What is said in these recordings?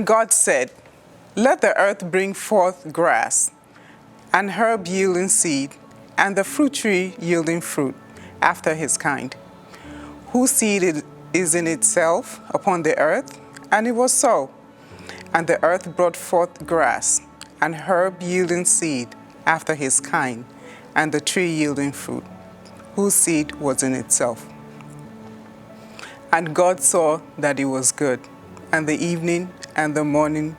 And God said, "Let the earth bring forth grass, and herb yielding seed, and the fruit tree yielding fruit after his kind, whose seed is in itself upon the earth." And it was so. And the earth brought forth grass, and herb yielding seed after his kind, and the tree yielding fruit, whose seed was in itself. And God saw that it was good, and the evening and the morning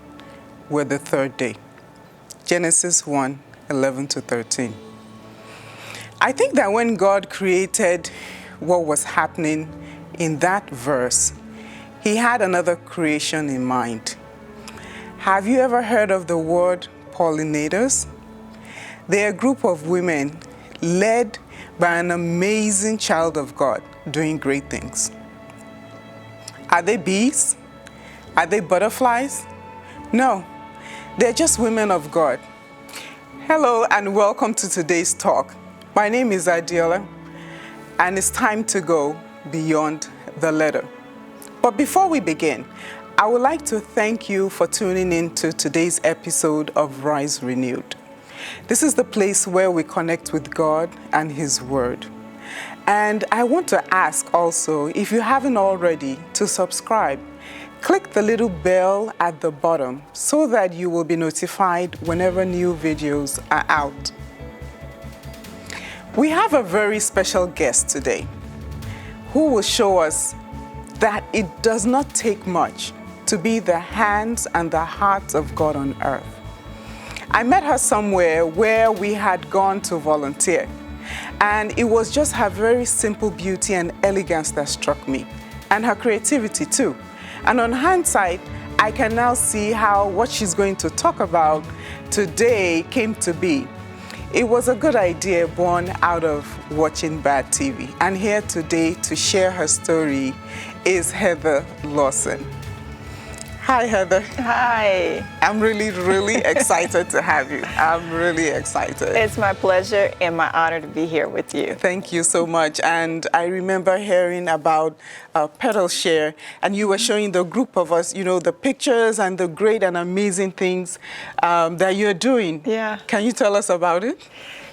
were the third day. Genesis 1:11-13. I think that when God created what was happening in that verse, he had another creation in mind. Have you ever heard of the word pollinators? They're a group of women led by an amazing child of God doing great things. Are they bees? Are they butterflies? No, they're just women of God. Hello and welcome to today's talk. My name is Adiola, and it's time to go beyond the letter. But before we begin, I would like to thank you for tuning in to today's episode of Rise Renewed. This is the place where we connect with God and His Word. And I want to ask also, if you haven't already, to subscribe. Click the little bell at the bottom so that you will be notified whenever new videos are out. We have a very special guest today who will show us that it does not take much to be the hands and the heart of God on earth. I met her somewhere where we had gone to volunteer, and it was just her very simple beauty and elegance that struck me, and her creativity too. And on hindsight, I can now see how what she's going to talk about today came to be. It was a good idea born out of watching bad TV. And here today to share her story is Heather Lawson. Hi, Heather. Hi. I'm really excited to have you. I'm really excited. It's my pleasure and my honor to be here with you. Thank you so much. And I remember hearing about Petal Share, and you were showing the group of us, the pictures and the great and amazing things that you're doing. Yeah. Can you tell us about it?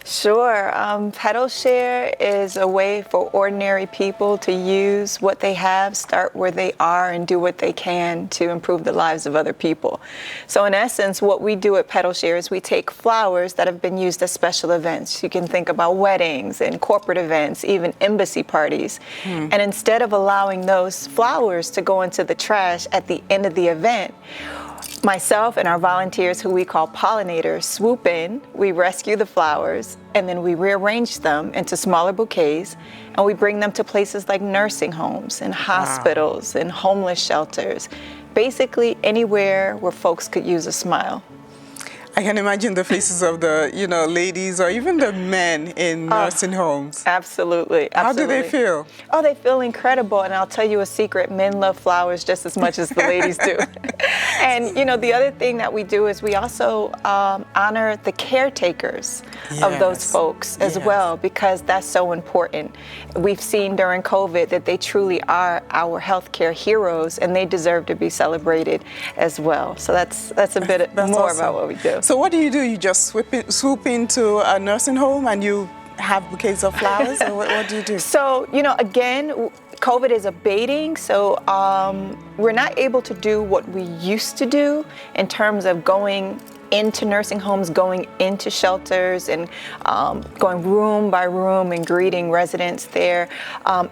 Sure. Petal Share is a way for ordinary people to use what they have, start where they are, and do what they can to improve the lives of other people. So in essence, what we do at Petal Share is we take flowers that have been used at special events. You can think about weddings and corporate events, even embassy parties. And instead of allowing those flowers to go into the trash at the end of the event, myself and our volunteers, who we call pollinators, swoop in, we rescue the flowers, and then we rearrange them into smaller bouquets, and we bring them to places like nursing homes and hospitals and homeless shelters, basically anywhere where folks could use a smile. I can imagine the faces of the, ladies or even the men in nursing homes. Absolutely. How do they feel? Oh, they feel incredible. And I'll tell you a secret, men love flowers just as much as the ladies do. And, the other thing that we do is we also honor the caretakers of those folks as well, because that's so important. We've seen during COVID that they truly are our healthcare heroes, and they deserve to be celebrated as well. So that's a bit more awesome. about what we do. So what do? You just swoop into a nursing home and you have bouquets of flowers? Or what do you do? So, again, COVID is abating, so we're not able to do what we used to do in terms of going into nursing homes, going into shelters, and going room by room and greeting residents there.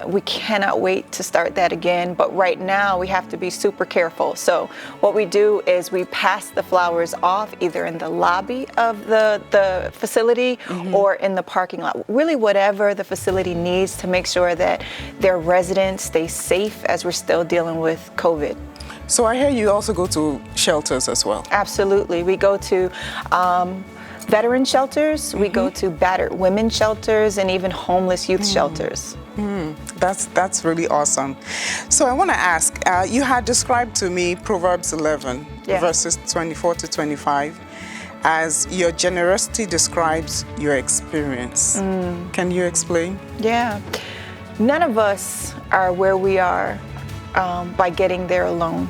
We cannot wait to start that again, but right now we have to be super careful. So what we do is we pass the flowers off either in the lobby of the facility or in the parking lot. Really whatever the facility needs to make sure that their residents stay safe as we're still dealing with COVID. So I hear you also go to shelters as well. Absolutely. We go to veteran shelters, we go to battered women shelters, and even homeless youth shelters. That's really awesome. So I want to ask, you had described to me Proverbs 11, verses 24 to 25, as your generosity describes your experience. Can you explain? Yeah. None of us are where we are by getting there alone,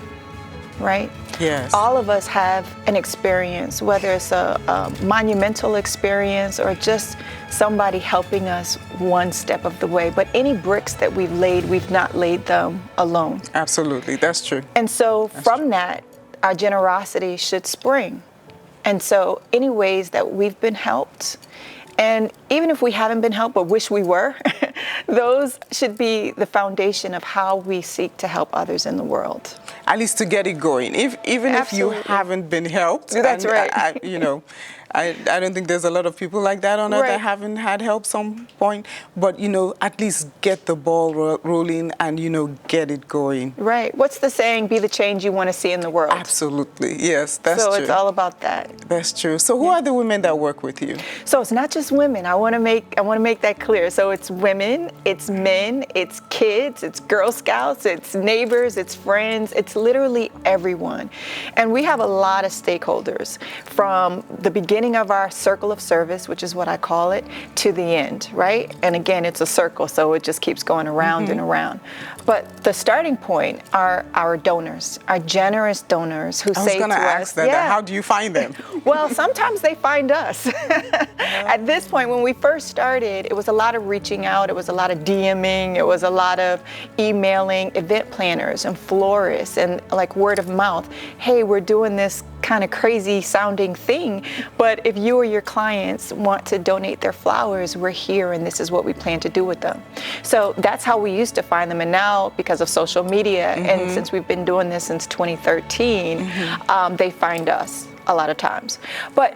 right? Yes. All of us have an experience, whether it's a monumental experience or just somebody helping us one step of the way. But any bricks that we've laid, we've not laid them alone. Absolutely. That's true. And so from that, our generosity should spring. And so any ways that we've been helped, and even if we haven't been helped but wish we were, those should be the foundation of how we seek to help others in the world. At least to get it going. Even if you Absolutely. haven't been helped. That's and right. I don't think there's a lot of people like that on earth Right. that haven't had help some point. But, at least get the ball rolling and, get it going. Right. What's the saying? Be the change you want to see in the world. Absolutely. Yes, that's so true. it's all about that. That's true. So who are the women that work with you? So it's not just women. I want to make that clear. So it's women, it's men, it's kids, it's Girl Scouts, it's neighbors, it's friends, it's literally everyone. And we have a lot of stakeholders from the beginning of our circle of service, which is what I call it, to the end, right? And again, it's a circle, so it just keeps going around and around. But the starting point are our donors, our generous donors who say to us, I was going to ask that. How do you find them? Well, sometimes they find us. At this point, when we first started, it was a lot of reaching out. It was a lot of DMing. It was a lot of emailing event planners and florists and like word of mouth. Hey, we're doing this kind of crazy sounding thing, but if you or your clients want to donate their flowers, we're here and this is what we plan to do with them. So that's how we used to find them. And now, because of social media, and since we've been doing this since 2013, they find us a lot of times. But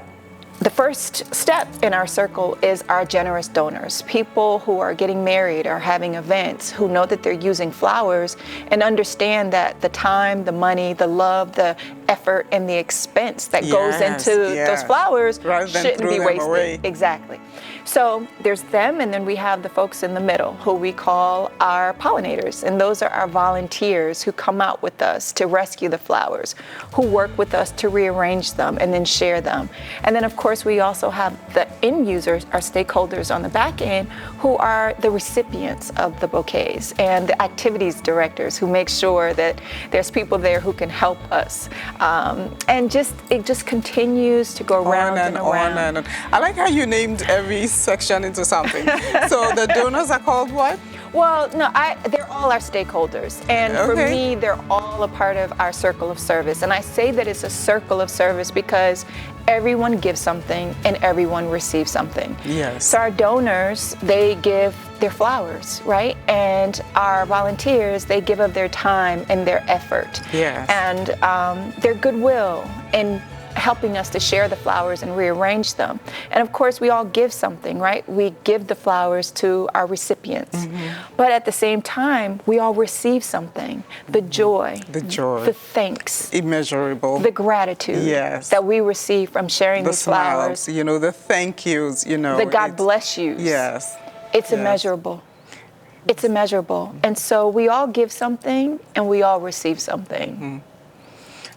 the first step in our circle is our generous donors, people who are getting married or having events, who know that they're using flowers and understand that the time, the money, the love, the effort, and the expense that goes into those flowers shouldn't be wasted. Away. Exactly. So there's them, and then we have the folks in the middle who we call our pollinators, and those are our volunteers who come out with us to rescue the flowers, who work with us to rearrange them and then share them. And then of course we also have the end users, our stakeholders on the back end, who are the recipients of the bouquets, and the activities directors who make sure that there's people there who can help us. And it just continues to go round and around. On and on. I like how you named every section into something. So the donors are called what? Well, no, they're all our stakeholders. And for me, they're all a part of our circle of service. And I say that it's a circle of service because everyone gives something and everyone receives something. Yes. So our donors, they give their flowers, right? And our volunteers, they give of their time and their effort. Yes. And their goodwill in helping us to share the flowers and rearrange them. And of course, we all give something, right? We give the flowers to our recipients. But at the same time, we all receive something. The joy. The joy. The thanks. Immeasurable. The gratitude. Yes. That we receive from sharing these smiles, flowers. The thank yous, The God bless yous. Yes. It's immeasurable. It's immeasurable. And so we all give something and we all receive something.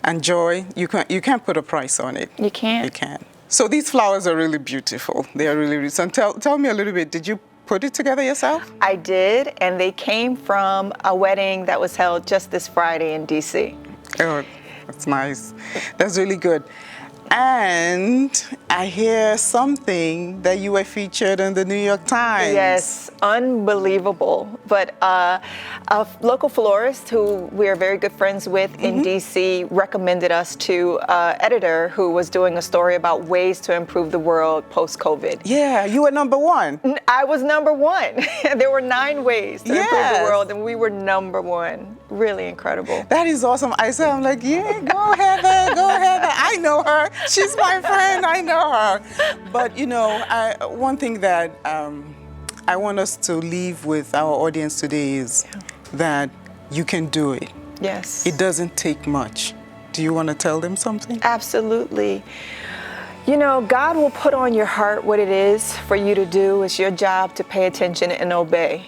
And joy, you can't put a price on it. You can't. You can't. So these flowers are really beautiful. They are really, really. So tell me a little bit. Did you put it together yourself? I did, and they came from a wedding that was held just this Friday in D.C. Oh, that's nice. That's really good. And I hear something that you were featured in the New York Times. Yes, unbelievable. But a local florist who we are very good friends with in DC recommended us to an editor who was doing a story about ways to improve the world post-COVID. Yeah, you were number one. I was number one. There were 9 ways to improve the world, and we were number one. Really incredible. That is awesome. I'm like, yeah, go Heather, go Heather. I know her. She's my friend. I know her. But, one thing that I want us to leave with our audience today is that you can do it. Yes. It doesn't take much. Do you want to tell them something? Absolutely. God will put on your heart what it is for you to do. It's your job to pay attention and obey.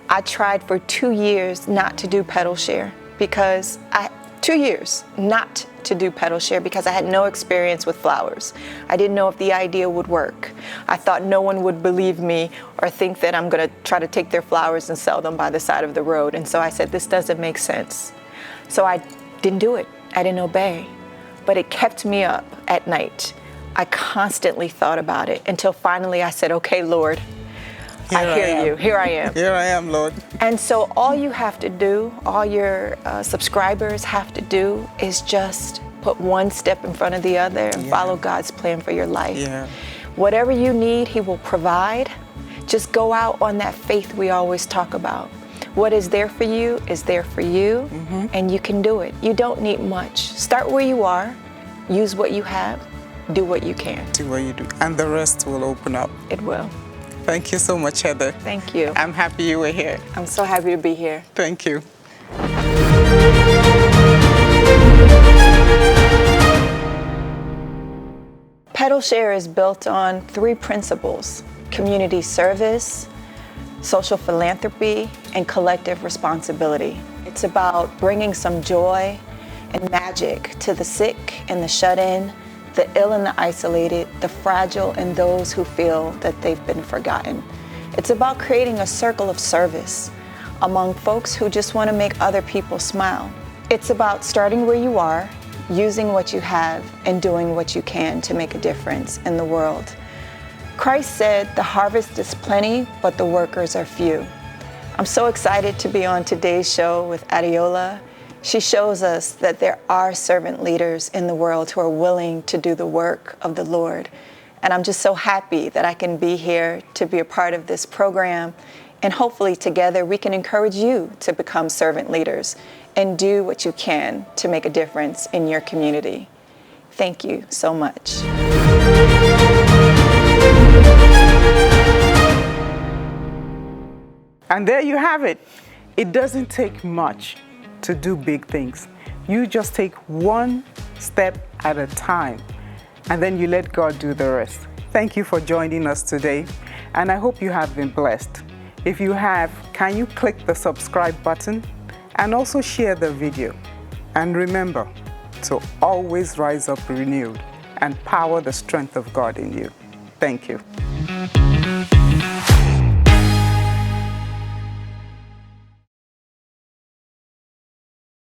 I tried for 2 years not to do Petal Share because 2 years not to do Petal Share because I had no experience with flowers. I didn't know if the idea would work. I thought no one would believe me or think that I'm going to try to take their flowers and sell them by the side of the road. And so I said, this doesn't make sense. So I didn't do it. I didn't obey. but it kept me up at night. I constantly thought about it until finally I said, okay, Lord, I hear you. Here I am. Here I am, Lord. And so all you have to do, all your subscribers have to do is just put one step in front of the other and follow God's plan for your life. Yeah. Whatever you need, He will provide. Just go out on that faith we always talk about. What is there for you is there for you, and you can do it. You don't need much. Start where you are, use what you have, do what you can. Do what you do, and the rest will open up. It will. Thank you so much, Heather. Thank you. I'm happy you were here. I'm so happy to be here. Thank you. Petal Share is built on 3 principles: community service, social philanthropy, and collective responsibility. It's about bringing some joy and magic to the sick and the shut-in, the ill and the isolated, the fragile, and those who feel that they've been forgotten. It's about creating a circle of service among folks who just want to make other people smile. It's about starting where you are, using what you have, and doing what you can to make a difference in the world. Christ said, the harvest is plenty, but the workers are few. I'm so excited to be on today's show with Adiola. She shows us that there are servant leaders in the world who are willing to do the work of the Lord. And I'm just so happy that I can be here to be a part of this program. And hopefully together we can encourage you to become servant leaders and do what you can to make a difference in your community. Thank you so much. And there you have it. It doesn't take much to do big things. You just take one step at a time, and then you let God do the rest. Thank you for joining us today, and I hope you have been blessed. If you have, can you click the subscribe button and also share the video? And remember to always rise up renewed and power the strength of God in you. Thank you.